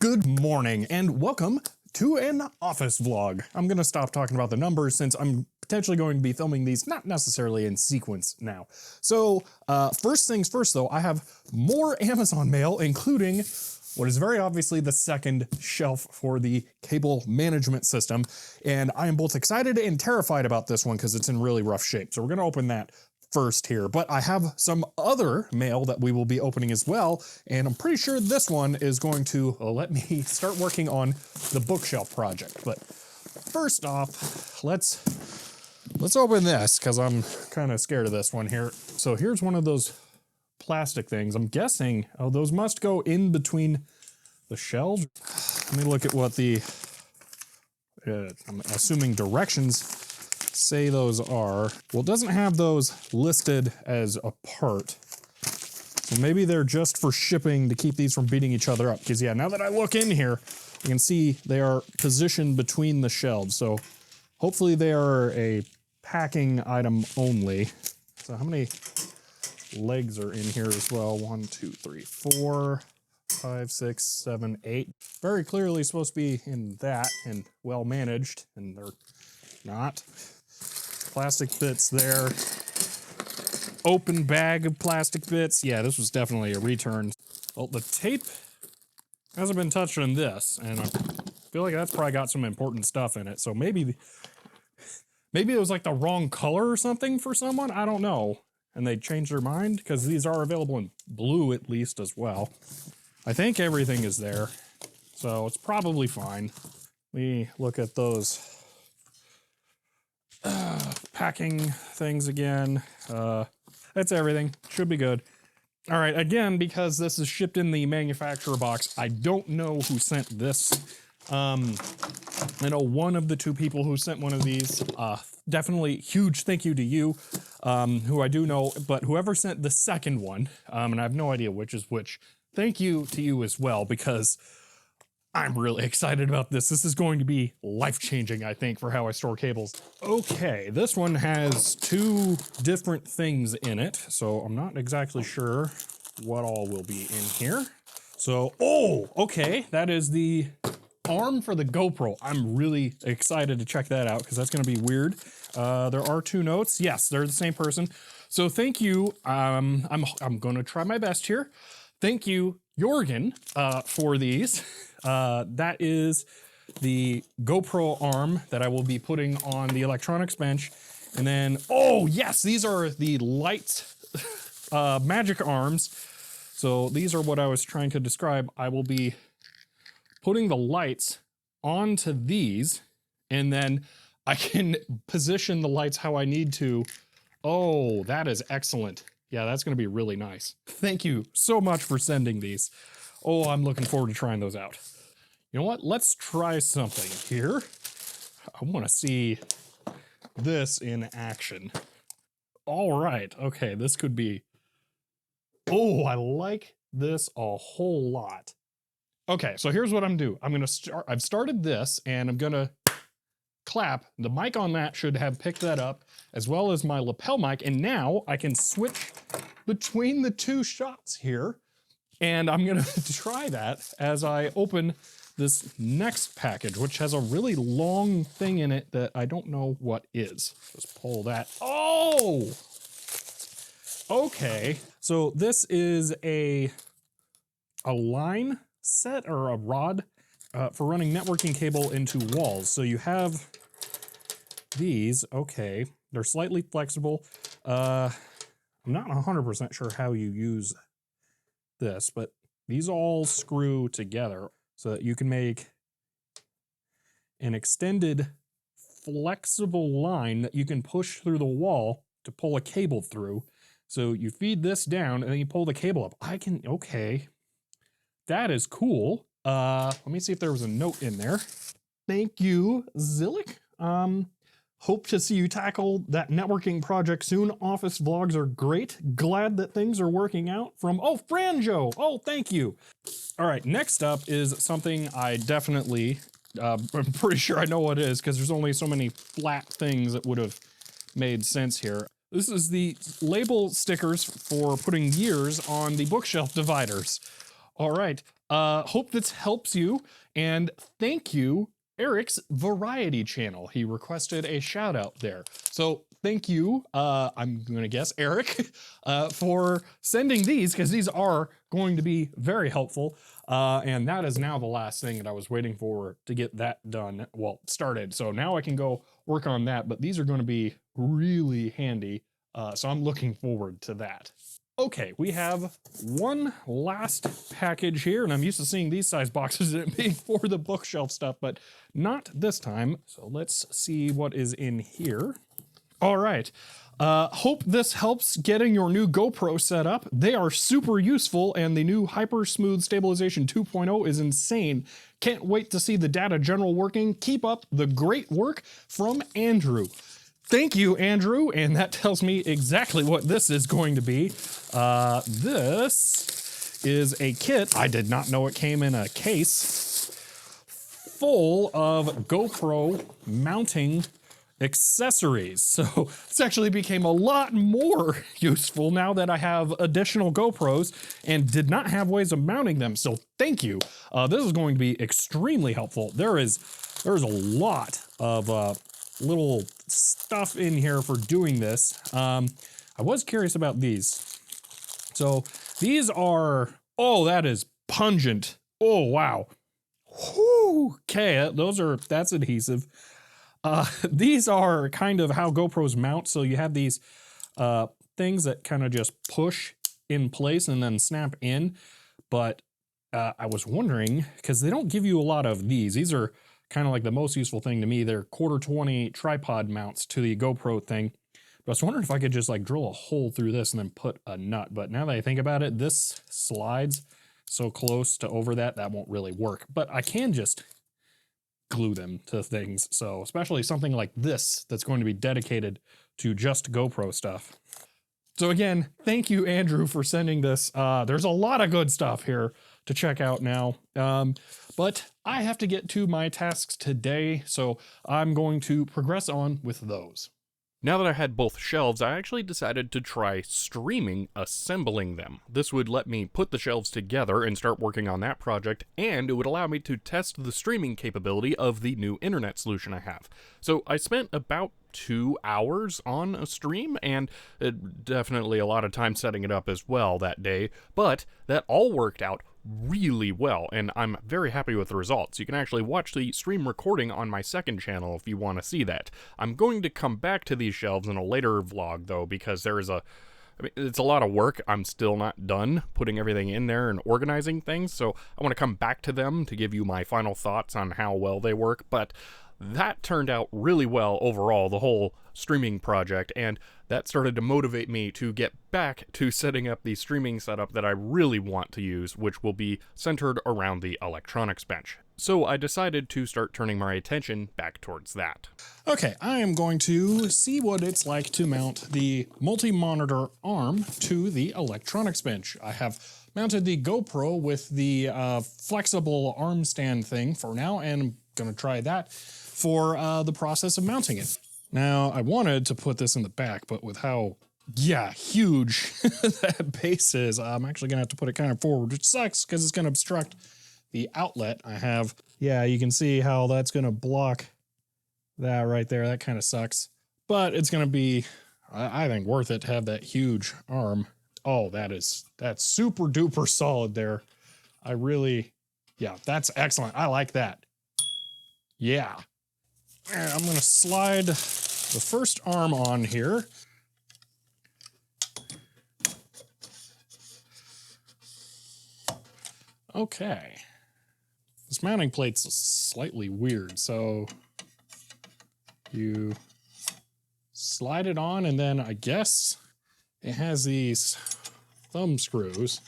Good morning and welcome to an office vlog. I'm gonna stop talking about the numbers since I'm potentially going to be filming these not necessarily in sequence now. So first things first though, I have more Amazon mail, including what is very obviously the second shelf for the cable management system. And I am both excited and terrified about this one because it's in really rough shape. So we're gonna open that first here, but I have some other mail that we will be opening as well, and I'm pretty sure this one is going to let me start working on the bookshelf project. But first off, let's open this because I'm kind of scared of this one here. So here's one of those plastic things. I'm guessing, oh, those must go in between the shelves. Let me look at what the I'm assuming directions say those are. Well, it doesn't have those listed as a part. So maybe they're just for shipping to keep these from beating each other up. Because yeah, now that I look in here, you can see they are positioned between the shelves. So hopefully they are a packing item only. So how many legs are in here as well? 1, 2, 3, 4, 5, 6, 7, 8. Very clearly supposed to be in that and well managed, and they're not. Plastic bits there. Open bag of plastic bits. Yeah, this was definitely a return. Well, the tape hasn't been touched on this, and I feel like that's probably got some important stuff in it. So maybe it was like the wrong color or something for someone. I don't know. And they changed their mind because these are available in blue at least as well. I think everything is there, so it's probably fine. Let me look at those packing things again. That's everything. Should be good. All right, again, because this is shipped in the manufacturer box, I don't know who sent this. I know one of the two people who sent one of these. Definitely huge thank you to you, who I do know, but whoever sent the second one, and I have no idea which is which, thank you to you as well, because I'm really excited about this. This is going to be life-changing, I think, for how I store cables. Okay, this one has two different things in it, so I'm not exactly sure what all will be in here. So, oh, okay, that is the arm for the GoPro. I'm really excited to check that out because that's going to be weird. There are two notes. Yes, they're the same person. So thank you. I'm going to try my best here. Thank you, Jorgen, for these. That is the GoPro arm that I will be putting on the electronics bench. And then, oh yes, these are the light magic arms. So these are what I was trying to describe. I will be putting the lights onto these, and then I can position the lights how I need to. Oh, that is excellent. Yeah, that's gonna be really nice. Thank you so much for sending these. Oh, I'm looking forward to trying those out. You know what? Let's try something here. I wanna see this in action. All right, okay, this could be, oh, I like this a whole lot. Okay, so here's what I'm doing. I've started this and I'm gonna clap. The mic on that should have picked that up, as well as my lapel mic, and now I can switch between the two shots here, and I'm gonna try that as I open this next package, which has a really long thing in it that I don't know what is. Just pull that. Oh! Okay, so this is a line set or a rod for running networking cable into walls. So you have these, okay, they're slightly flexible. I'm not 100% sure how you use this, but these all screw together so that you can make an extended flexible line that you can push through the wall to pull a cable through. So you feed this down and then you pull the cable up. Okay. That is cool. Let me see if there was a note in there. Thank you, Zillick. Hope to see you tackle that networking project soon. Office vlogs are great. Glad that things are working out. From, oh, Franjo. Oh, thank you. All right, next up is something I definitely, I'm pretty sure I know what it is because there's only so many flat things that would have made sense here. This is the label stickers for putting years on the bookshelf dividers. All right, Hope this helps you, and thank you, Eric's Variety Channel. He requested a shout out there. So thank you, I'm gonna guess, Eric, for sending these, because these are going to be very helpful. And that is now the last thing that I was waiting for to get that done, well, started. So now I can go work on that, but these are going to be really handy. So I'm looking forward to that. Okay, we have one last package here, and I'm used to seeing these size boxes being for the bookshelf stuff, but not this time. So let's see what is in here. All right. Hope this helps getting your new GoPro set up. They are super useful, and the new Hyper Smooth Stabilization 2.0 is insane. Can't wait to see the data general working. Keep up the great work, from Andrew. Thank you, Andrew, and that tells me exactly what this is going to be. This is a kit. I did not know it came in a case full of GoPro mounting accessories. So this actually became a lot more useful now that I have additional GoPros and did not have ways of mounting them. So thank you. This is going to be extremely helpful. There's a lot of little stuff in here for doing this. I was curious about these. So these are, oh, that is pungent. Oh, wow. Whew. Okay, that's adhesive. These are kind of how GoPros mount. So you have these things that kind of just push in place and then snap in. But I was wondering, because they don't give you a lot of these. These are kind of like the most useful thing to me. They're 1/4 tripod mounts to the GoPro thing. But I was wondering if I could just like drill a hole through this and then put a nut. But now that I think about it, this slides so close to over that won't really work. But I can just glue them to things. So especially something like this that's going to be dedicated to just GoPro stuff. So again, thank you, Andrew, for sending this. There's a lot of good stuff here to check out now. But I have to get to my tasks today, so I'm going to progress on with those. Now that I had both shelves, I actually decided to try streaming assembling them. This would let me put the shelves together and start working on that project, and it would allow me to test the streaming capability of the new internet solution I have. So I spent about 2 hours on a stream, and definitely a lot of time setting it up as well that day, but that all worked out really well, and I'm very happy with the results. You can actually watch the stream recording on my second channel if you want to see that. I'm going to come back to these shelves in a later vlog though, because it's a lot of work. I'm still not done putting everything in there and organizing things, so I want to come back to them to give you my final thoughts on how well they work. But that turned out really well overall, the whole streaming project, and that started to motivate me to get back to setting up the streaming setup that I really want to use, which will be centered around the electronics bench. So I decided to start turning my attention back towards that. Okay, I am going to see what it's like to mount the multi-monitor arm to the electronics bench. I have mounted the GoPro with the flexible arm stand thing for now, and I'm going to try that for the process of mounting it. Now, I wanted to put this in the back, but with how, huge that base is, I'm actually going to have to put it kind of forward, which sucks because it's going to obstruct the outlet I have. Yeah, you can see how that's going to block that right there. That kind of sucks. But it's going to be, I think, worth it to have that huge arm. Oh, that's super duper solid there. That's excellent. I like that. Yeah. I'm going to slide the first arm on here. Okay. This mounting plate's slightly weird, so you slide it on, and then I guess it has these thumb screws.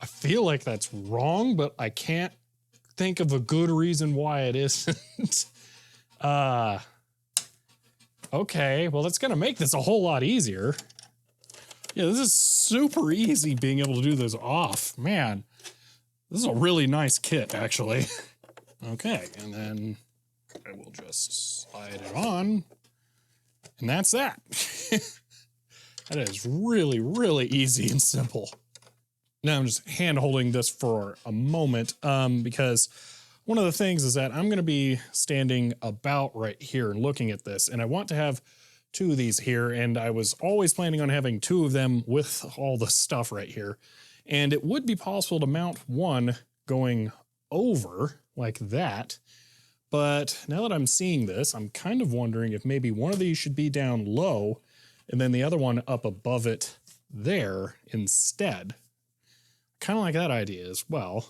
I feel like that's wrong, but I can't think of a good reason why it isn't. Okay, well, that's gonna make this a whole lot easier. Yeah, this is super easy being able to do this off. Man, this is a really nice kit, actually. Okay, and then I will just slide it on, and that's that. That is really, really easy and simple. Now I'm just hand holding this for a moment because one of the things is that I'm going to be standing about right here and looking at this, and I want to have two of these here, and I was always planning on having two of them with all the stuff right here. And it would be possible to mount one going over like that. But now that I'm seeing this, I'm kind of wondering if maybe one of these should be down low and then the other one up above it there instead. Kind of like that idea as well.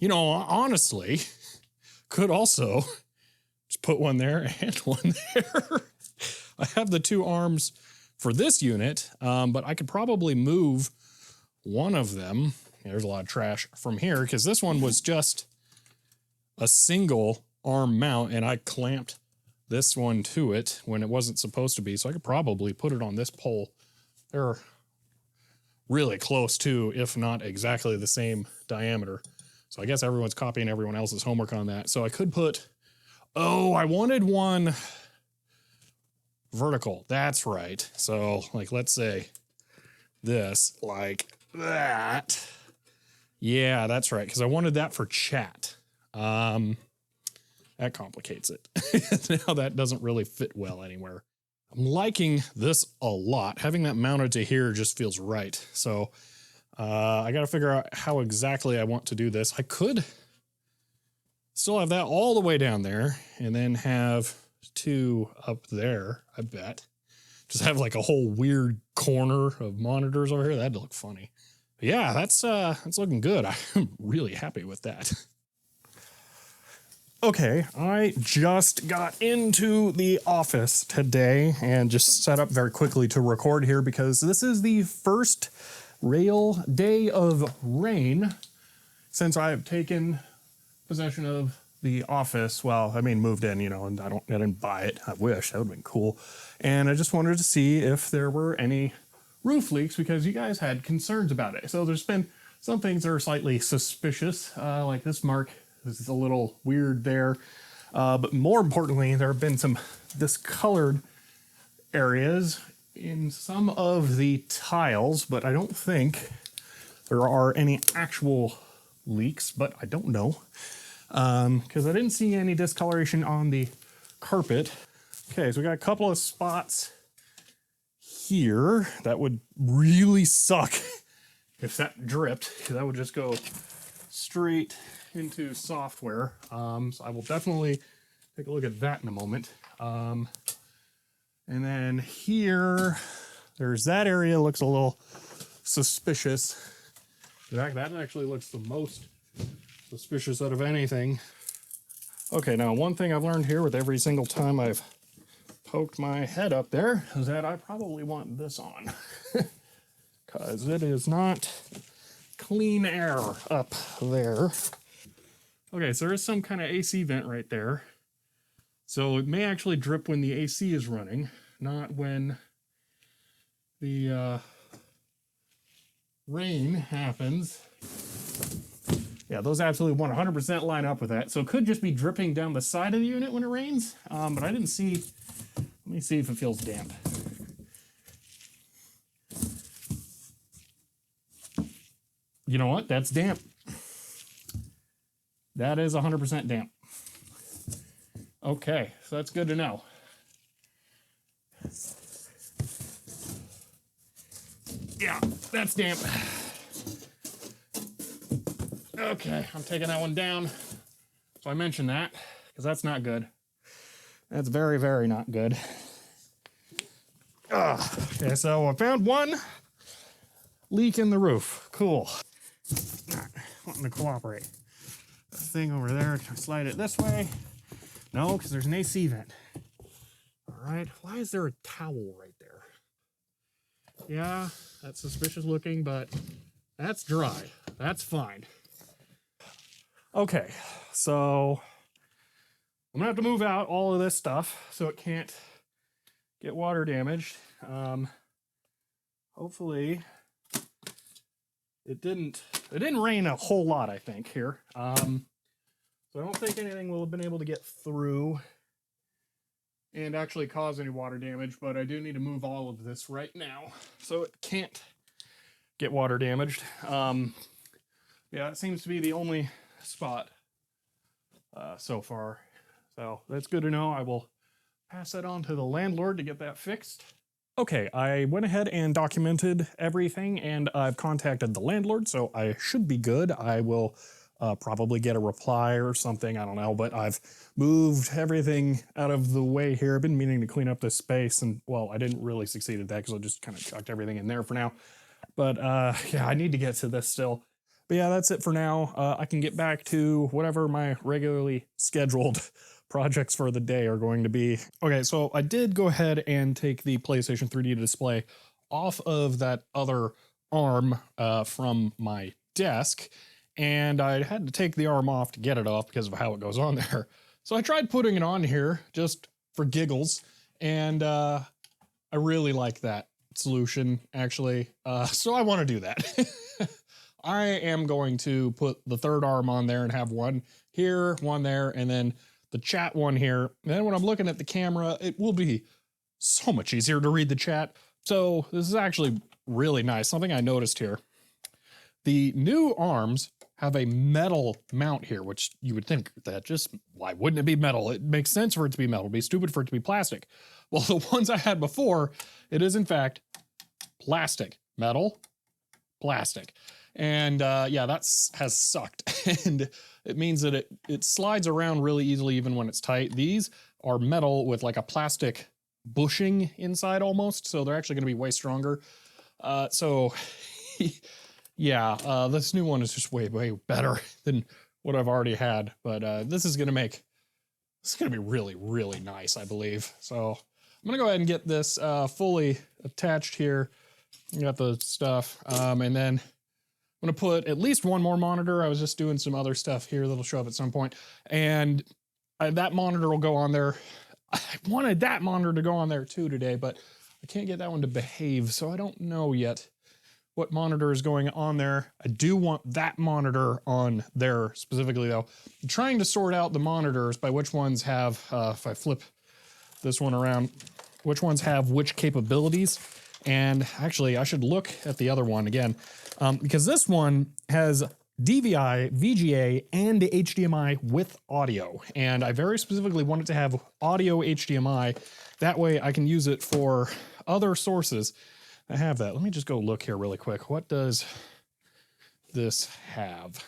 You know, honestly, could also just put one there and one there. I have the two arms for this unit, but I could probably move one of them. There's a lot of trash from here because this one was just a single arm mount and I clamped this one to it when it wasn't supposed to be. So I could probably put it on this pole. They're really close to, if not exactly the same diameter. So I guess everyone's copying everyone else's homework on that. So I could put, oh, I wanted one vertical. That's right. So like, let's say this like that. Yeah, that's right. Because I wanted that for chat. That complicates it. Now that doesn't really fit well anywhere. I'm liking this a lot. Having that mounted to here just feels right. So I got to figure out how exactly I want to do this. I could still have that all the way down there and then have two up there, I bet. Just have like a whole weird corner of monitors over here. That'd look funny. But yeah, that's looking good. I'm really happy with that. Okay, I just got into the office today and just set up very quickly to record here because this is the first real day of rain since I have taken possession of the office. Well, I mean, moved in, you know, and I didn't buy it. I wish that would have been cool. And I just wanted to see if there were any roof leaks because you guys had concerns about it. So there's been some things that are slightly suspicious, like this mark. This is a little weird there. But more importantly, there have been some discolored areas in some of the tiles, but I don't think there are any actual leaks, but I don't know. Because I didn't see any discoloration on the carpet. Okay, so we got a couple of spots here that would really suck if that dripped. That would just go straight into software. So I will definitely take a look at that in a moment. And then here, there's that area looks a little suspicious. In fact, that actually looks the most suspicious out of anything. Okay, now one thing I've learned here with every single time I've poked my head up there is that I probably want this on. Because it is not clean air up there. Okay, so there is some kind of AC vent right there. So it may actually drip when the AC is running, not when the rain happens. Yeah, those absolutely 100% line up with that. So it could just be dripping down the side of the unit when it rains, but I didn't see. Let me see if it feels damp. You know what? That's damp. That is 100% damp. Okay, so that's good to know. Yeah, that's damp. Okay, I'm taking that one down. So I mentioned that because that's not good. That's very, very not good. Okay, so I found one leak in the roof. Cool. Not wanting to cooperate. The thing over there, can I slide it this way? No, because there's an AC vent. All right, why is there a towel right there? Yeah, that's suspicious looking, but that's dry. That's fine. Okay, so I'm gonna have to move out all of this stuff so it can't get water damaged. Hopefully it didn't rain a whole lot, I think, here. So I don't think anything will have been able to get through. and actually cause any water damage, but I do need to move all of this right now so it can't get water damaged. Yeah, it seems to be the only spot so far. So that's good to know. I will pass that on to the landlord to get that fixed. Okay, I went ahead and documented everything, and I've contacted the landlord, so I should be good. I will probably get a reply or something, I don't know, but I've moved everything out of the way here. I've been meaning to clean up this space, and well, I didn't really succeed at that because I just kind of chucked everything in there for now. But yeah, I need to get to this still. But yeah, that's it for now. I can get back to whatever my regularly scheduled projects for the day are going to be. Okay, so I did go ahead and take the PlayStation 3D display off of that other arm from my desk, and I had to take the arm off to get it off because of how it goes on there. So I tried putting it on here just for giggles, and I really like that solution, actually. So I want to do that. I am going to put the third arm on there and have one here, one there, and then the chat one here. And then when I'm looking at the camera, it will be so much easier to read the chat. So this is actually really nice. Something I noticed here. The new arms have a metal mount here, which you would think that just, why wouldn't it be metal? It makes sense for it to be metal. It'd be stupid for it to be plastic. Well, the ones I had before, it is in fact plastic. Metal, plastic. And yeah, has sucked. And it means that it slides around really easily even when it's tight. These are metal with like a plastic bushing inside almost, so they're actually going to be way stronger. So yeah, this new one is just way better than what I've already had. But this is going to be really nice, I believe. So I'm going to go ahead and get this fully attached here. Got the stuff, and then I'm going to put at least one more monitor. I was just doing some other stuff here that'll show up at some point. And that monitor will go on there. I wanted that monitor to go on there too today, but I can't get that one to behave. So I don't know yet what monitor is going on there. I do want that monitor on there specifically though. I'm trying to sort out the monitors by which ones have, if I flip this one around, which ones have which capabilities. And actually I should look at the other one again. Because this one has DVI, VGA, and HDMI with audio. And I very specifically wanted to have audio HDMI. That way I can use it for other sources. I have that. Let me just go look here really quick. What does this have?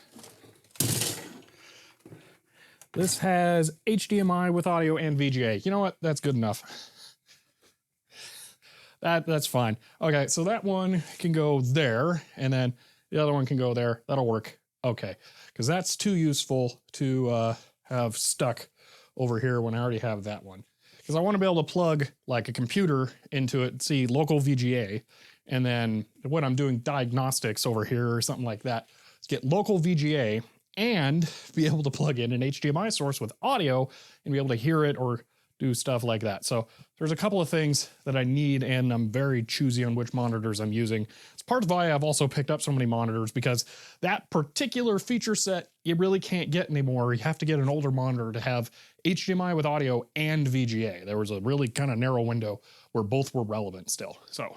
This has HDMI with audio and VGA. You know what? That's good enough. That's fine. Okay, so that one can go there, and then the other one can go there. That'll work. Okay, because that's too useful to have stuck over here when I already have that one. Because I want to be able to plug like a computer into it, see local VGA, and then when I'm doing diagnostics over here or something like that, get local VGA and be able to plug in an HDMI source with audio and be able to hear it or do stuff like that. So there's a couple of things that I need, and I'm very choosy on which monitors I'm using. It's part of why I've also picked up so many monitors, because that particular feature set you really can't get anymore. You have to get an older monitor to have HDMI with audio and VGA. There was a really kind of narrow window where both were relevant still. So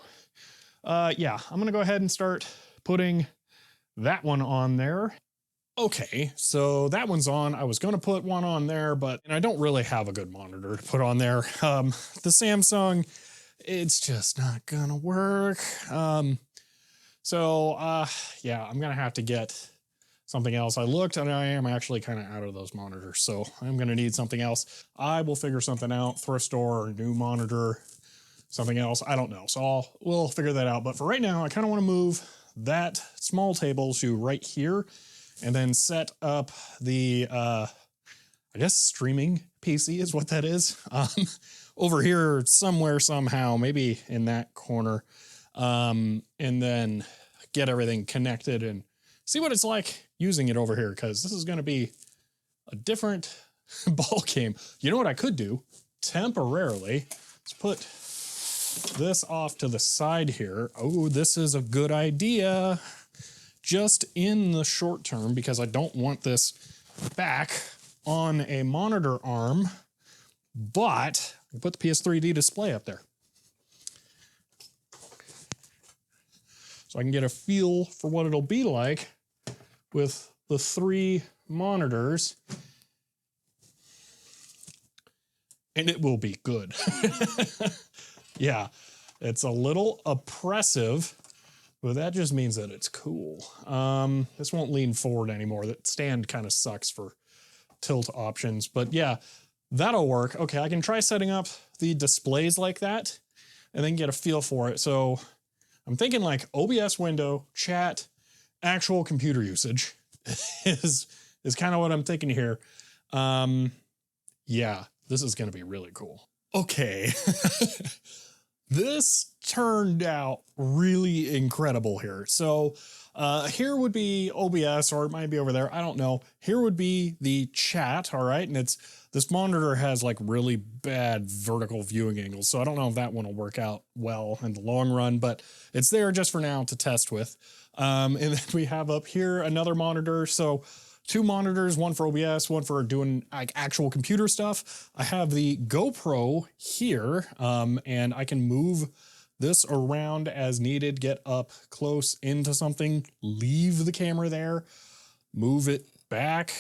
yeah, I'm gonna go ahead and start putting that one on there. Okay, so that one's on. I was going to put one on there, but I don't really have a good monitor to put on there. The Samsung, it's just not gonna work. So yeah, I'm gonna have to get something else. I looked and I am actually kind of out of those monitors, so I'm gonna need something else. I will figure something out, thrift store, or new monitor, something else. I don't know. So we'll figure that out. But for right now, I kind of want to move that small table to right here, and then set up the, I guess streaming PC is what that is. Over here somewhere, somehow, maybe in that corner. And then get everything connected and see what it's like using it over here, because this is going to be a different ball game. You know what I could do? Temporarily, let's put this off to the side here. Oh, this is a good idea. Just in the short term, because I don't want this back on a monitor arm. but I can put the PS3D display up there. So I can get a feel for what it'll be like with the 3 monitors. And it will be good. Yeah, it's a little oppressive, but that just means that it's cool. This won't lean forward anymore. That stand kind of sucks for tilt options, but yeah, that'll work. Okay, I can try setting up the displays like that and then get a feel for it. So I'm thinking like OBS window, chat, actual computer usage is kind of what I'm thinking here. Yeah, this is going to be really cool. Okay. This turned out really incredible here. So here would be OBS, or it might be over there, I don't know. Here would be the chat, all right? And this monitor has like really bad vertical viewing angles, so I don't know if that one will work out well in the long run, but it's there just for now to test with. And then we have up here another monitor. So 2 monitors, one for OBS, one for doing like actual computer stuff. I have the GoPro here, and I can move this around as needed, get up close into something, leave the camera there, move it back.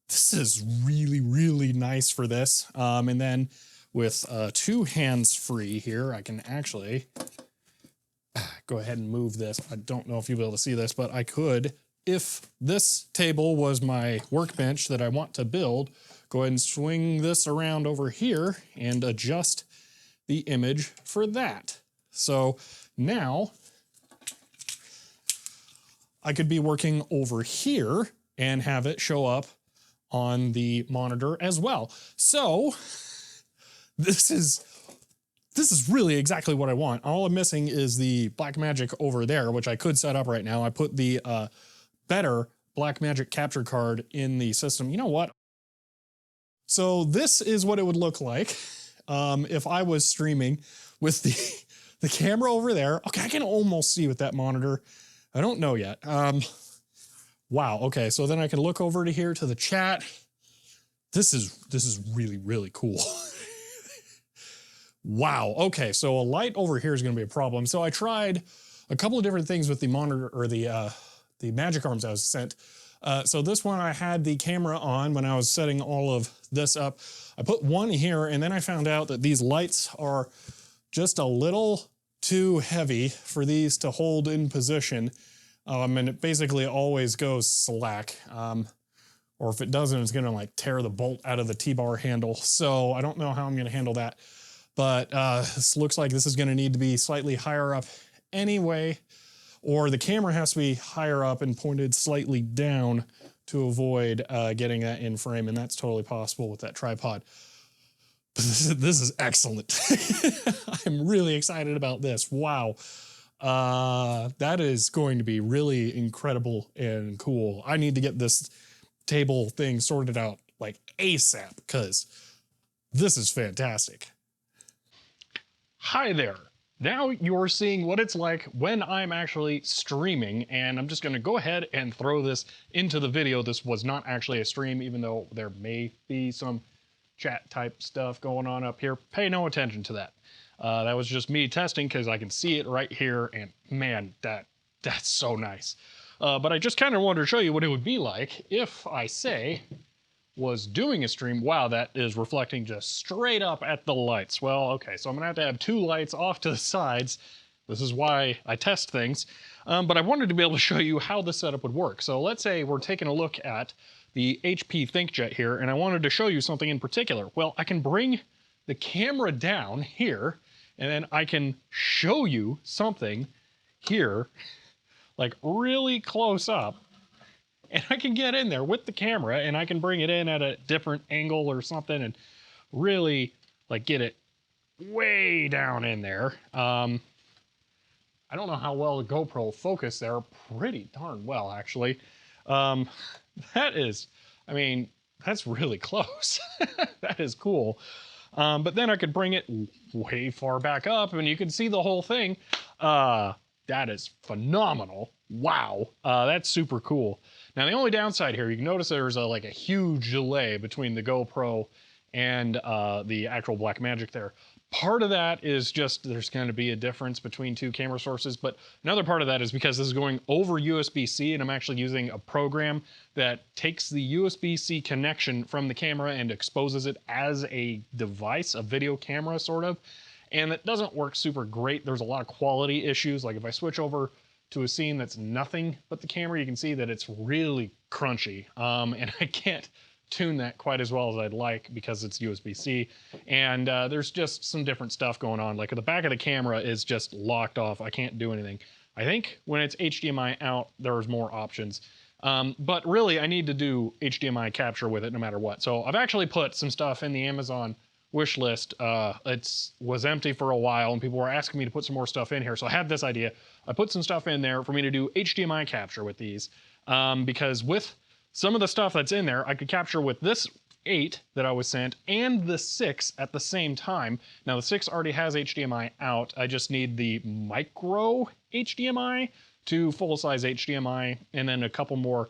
This is really, really nice for this. And then with 2 hands free here, I can actually go ahead and move this. I don't know if you'll be able to see this, but I could, if this table was my workbench that I want to build, go ahead and swing this around over here and adjust the image for that. So now I could be working over here and have it show up on the monitor as well. So this is really exactly what I want. All I'm missing is the Blackmagic over there, which I could set up right now. I put the better Blackmagic capture card in the system. You know what? So this is what it would look like if I was streaming with the camera over there. Okay, I can almost see with that monitor. I don't know yet. Wow, okay, so then I can look over to here to the chat. This is really, really cool. Wow, okay, so a light over here is gonna be a problem. So I tried a couple of different things with the monitor, or the Magic Arms I was sent. So this one I had the camera on when I was setting all of this up. I put one here, and then I found out that these lights are just a little too heavy for these to hold in position. And it basically always goes slack. Or if it doesn't, it's gonna like tear the bolt out of the T-bar handle. So I don't know how I'm gonna handle that. But this looks like this is gonna need to be slightly higher up anyway, or the camera has to be higher up and pointed slightly down to avoid getting that in frame, and that's totally possible with that tripod. But this is excellent. I'm really excited about this. Wow. That is going to be really incredible and cool. I need to get this table thing sorted out like ASAP, because this is fantastic. Hi there. Now you're seeing what it's like when I'm actually streaming, and I'm just gonna go ahead and throw this into the video. This was not actually a stream, even though there may be some chat type stuff going on up here. Pay no attention to that. That was just me testing, because I can see it right here, and man, that's so nice. But I just kind of wanted to show you what it would be like if I, say, was doing a stream. Wow, that is reflecting just straight up at the lights. Well, okay, so I'm gonna have 2 lights off to the sides. This is why I test things. But I wanted to be able to show you how this setup would work. So let's say we're taking a look at the HP ThinkJet here, and I wanted to show you something in particular. Well, I can bring the camera down here, and then I can show you something here, like really close up. And I can get in there with the camera, and I can bring it in at a different angle or something and really like get it way down in there. I don't know how well the GoPro will focus there. Pretty darn well, actually. That is, I mean, that's really close. That is cool. But then I could bring it way far back up, and you can see the whole thing. That is phenomenal. Wow, that's super cool. Now the only downside here, you can notice there's like a huge delay between the GoPro and the actual Blackmagic there. Part of that is just there's going to be a difference between two camera sources, but another part of that is because this is going over USB-C, and I'm actually using a program that takes the USB-C connection from the camera and exposes it as a device, a video camera sort of, and it doesn't work super great. There's a lot of quality issues. Like if I switch over to a scene that's nothing but the camera, you can see that it's really crunchy, and I can't tune that quite as well as I'd like because it's USB-C, and there's just some different stuff going on. Like the back of the camera is just locked off. I can't do anything. I think when it's HDMI out, there's more options. But really, I need to do HDMI capture with it no matter what. So I've actually put some stuff in the Amazon wish list. It was empty for a while, and people were asking me to put some more stuff in here. So I had this idea. I put some stuff in there for me to do HDMI capture with these, because with some of the stuff that's in there, I could capture with this 8 that I was sent and the 6 at the same time. Now the 6 already has HDMI out. I just need the micro HDMI to full-size HDMI, and then a couple more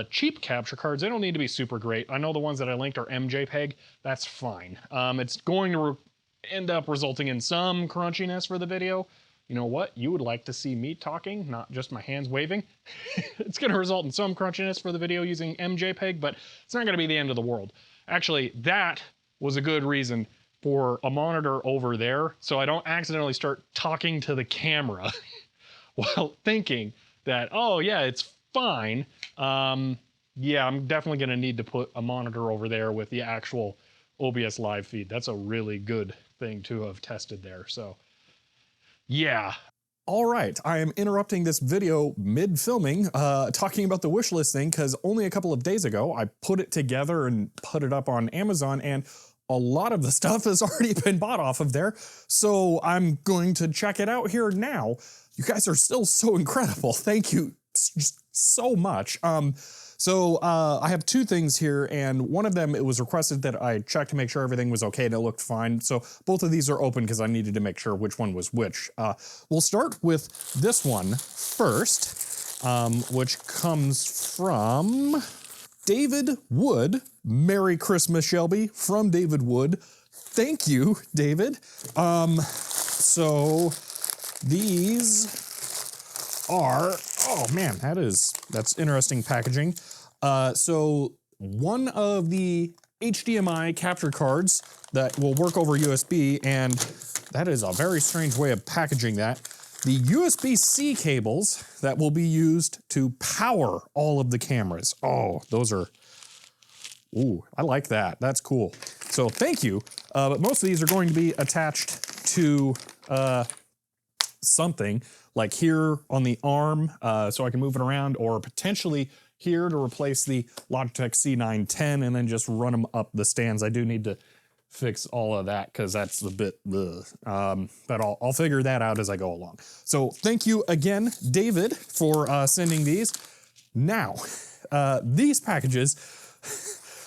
cheap capture cards. They don't need to be super great. I know the ones that I linked are MJPEG. That's fine. It's going to end up resulting in some crunchiness for the video. You know what? You would like to see me talking, not just my hands waving. It's going to result in some crunchiness for the video using MJPEG, but it's not going to be the end of the world. Actually, that was a good reason for a monitor over there, so I don't accidentally start talking to the camera while thinking that, oh yeah, it's fine. Yeah, I'm definitely going to need to put a monitor over there with the actual OBS live feed. That's a really good thing to have tested there. So yeah. All right, I am interrupting this video mid-filming, talking about the wish list thing, because only a couple of days ago I put it together and put it up on Amazon, and a lot of the stuff has already been bought off of there, so I'm going to check it out here now. You guys are still so incredible. Thank you so much. So I have two things here, and one of them, it was requested that I check to make sure everything was okay and it looked fine. So both of these are open because I needed to make sure which one was which. We'll start with this one first, which comes from David Wood. Merry Christmas, Shelby, from David Wood. Thank you, David. So these are, oh man, that's interesting packaging. So one of the HDMI capture cards that will work over USB, and that is a very strange way of packaging that. The USB-C cables that will be used to power all of the cameras. Oh, those are, ooh, I like that. That's cool. So thank you. But most of these are going to be attached to something like here on the arm, so I can move it around, or potentially here to replace the Logitech C910 and then just run them up the stands. I do need to fix all of that because that's a bit, but I'll figure that out as I go along. So thank you again, David, for sending these. Now, these packages,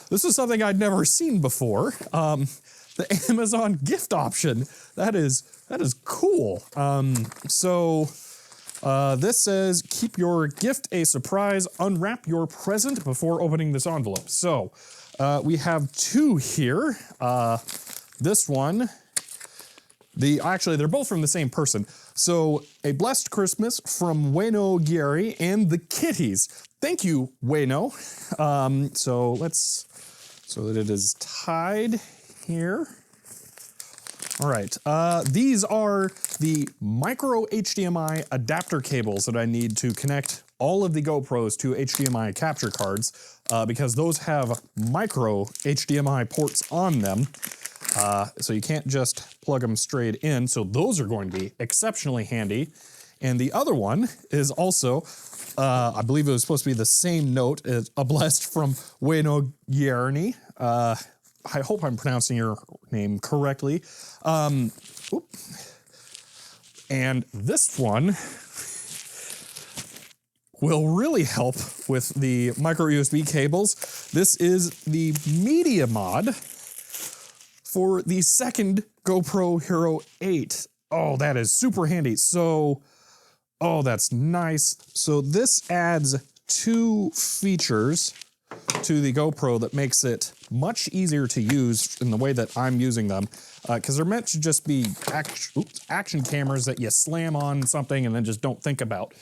this is something I'd never seen before. The Amazon gift option, that is cool. This says, keep your gift a surprise, unwrap your present before opening this envelope. So we have two here. This one, actually they're both from the same person. So a blessed Christmas from Ueno Gieri and the Kitties. Thank you, Ueno. So that it is tied here. All right, these are the micro HDMI adapter cables that I need to connect all of the GoPros to HDMI capture cards, because those have micro HDMI ports on them, so you can't just plug them straight in, so those are going to be exceptionally handy. And the other one is also, I believe it was supposed to be the same note as a blessed from Ueno Gieri. I hope I'm pronouncing your name correctly. And this one will really help with the micro USB cables. This is the Media Mod for the second GoPro Hero 8. Oh, that is super handy. So, oh, that's nice. So this adds two features. to the GoPro that makes it much easier to use in the way that I'm using them, because they're meant to just be action cameras that you slam on something and then just don't think about.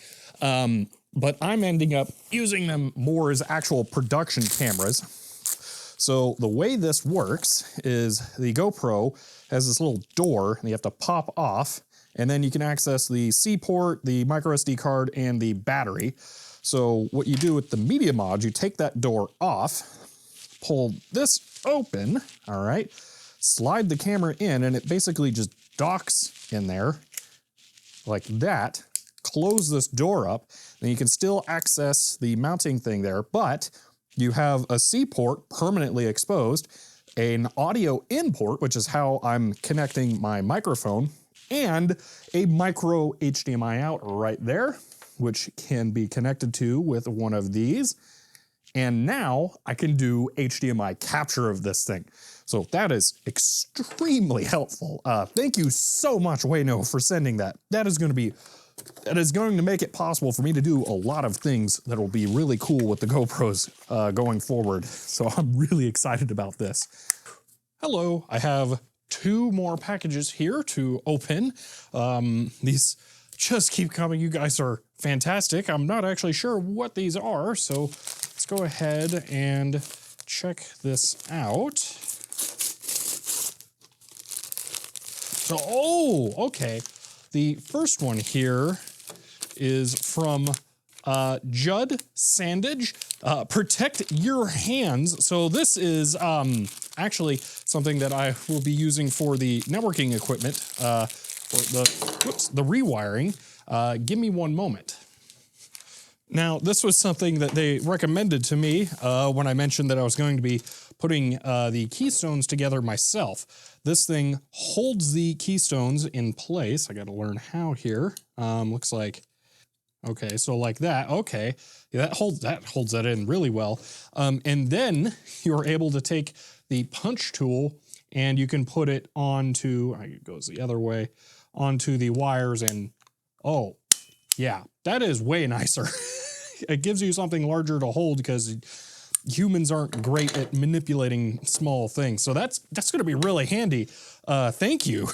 But I'm ending up using them more as actual production cameras. So the way this works is the GoPro has this little door that you have to pop off, and then you can access the C port, the micro SD card, and the battery. So what you do with the media mod, you take that door off, pull this open, all right, slide the camera in, and it basically just docks in there like that. Close this door up, then you can still access the mounting thing there, but you have a C port permanently exposed, an audio in port, which is how I'm connecting my microphone, and a micro HDMI out right there, which can be connected to with one of these. And now I can do HDMI capture of this thing. So that is extremely helpful. Thank you so much, Wayno, for sending that. That is going to make it possible for me to do a lot of things that will be really cool with the GoPros going forward. So I'm really excited about this. Hello, I have 2 more packages here to open. These just keep coming. You guys are fantastic. I'm not actually sure what these are, so let's go ahead and check this out. So, oh, okay. The first one here is from Judd Sandage. Protect your hands. So this is actually something that I will be using for the networking equipment, for the rewiring. Give me one moment. Now, this was something that they recommended to me when I mentioned that I was going to be putting the keystones together myself. This thing holds the keystones in place. I got to learn how here. Looks like, okay, so like that. Okay, yeah, that holds that in really well. And then you're able to take the punch tool and you can put it onto, it goes the other way, onto the wires, and oh, yeah, that is way nicer. It gives you something larger to hold because humans aren't great at manipulating small things. So that's going to be really handy. Thank you.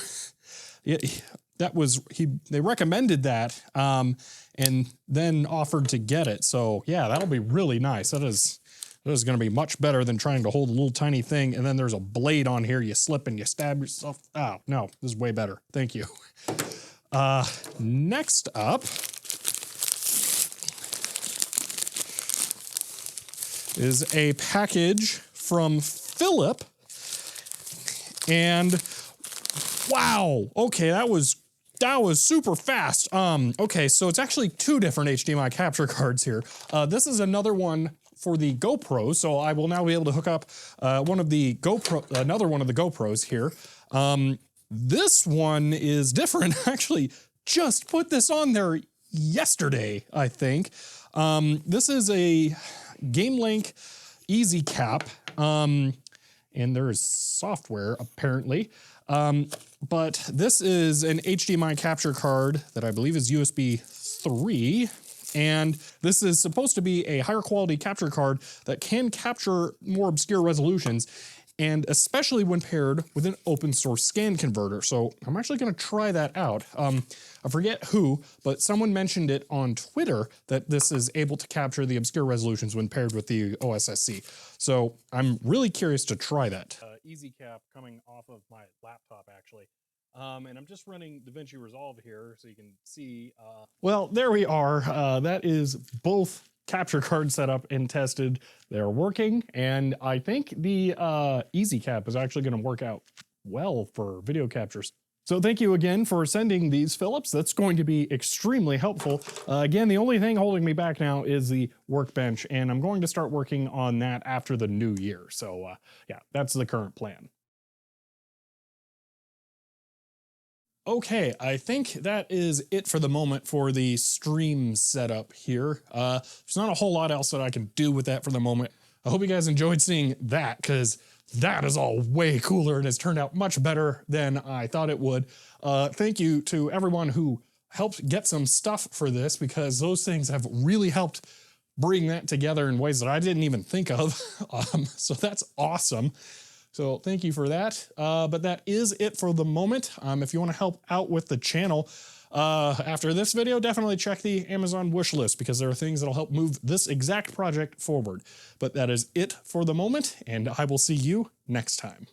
They recommended that and then offered to get it. So yeah, that'll be really nice. That is going to be much better than trying to hold a little tiny thing and then there's a blade on here. You slip and you stab yourself. Oh, no, this is way better. Thank you. Next up is a package from Philip. And wow, okay, that was super fast. Okay, so it's actually 2 different HDMI capture cards here. This is another one for the GoPro, so I will now be able to hook up another one of the GoPros here. This one is different. I actually just put this on there yesterday, I think. This is a GameLink Easy Cap, and there is software apparently. But this is an HDMI capture card that I believe is USB 3. And this is supposed to be a higher quality capture card that can capture more obscure resolutions, and especially when paired with an open source scan converter. So I'm actually going to try that out. I forget who, but someone mentioned it on Twitter that this is able to capture the obscure resolutions when paired with the OSSC. So I'm really curious to try that. Easy Cap coming off of my laptop actually. And I'm just running DaVinci Resolve here so you can see. Well, there we are. That is both capture card set up and tested. They're working, and I think the Easy Cap is actually going to work out well for video captures. So thank you again for sending these, Phillips. That's going to be extremely helpful. Again, the only thing holding me back now is the workbench, and I'm going to start working on that after the new year. So yeah, that's the current plan. Okay, I think that is it for the moment for the stream setup here. There's not a whole lot else that I can do with that for the moment. I hope you guys enjoyed seeing that, because that is all way cooler and has turned out much better than I thought it would. Thank you to everyone who helped get some stuff for this, because those things have really helped bring that together in ways that I didn't even think of. So that's awesome. So thank you for that. But that is it for the moment. If you want to help out with the channel, after this video, definitely check the Amazon wish list because there are things that'll help move this exact project forward. But that is it for the moment, and I will see you next time.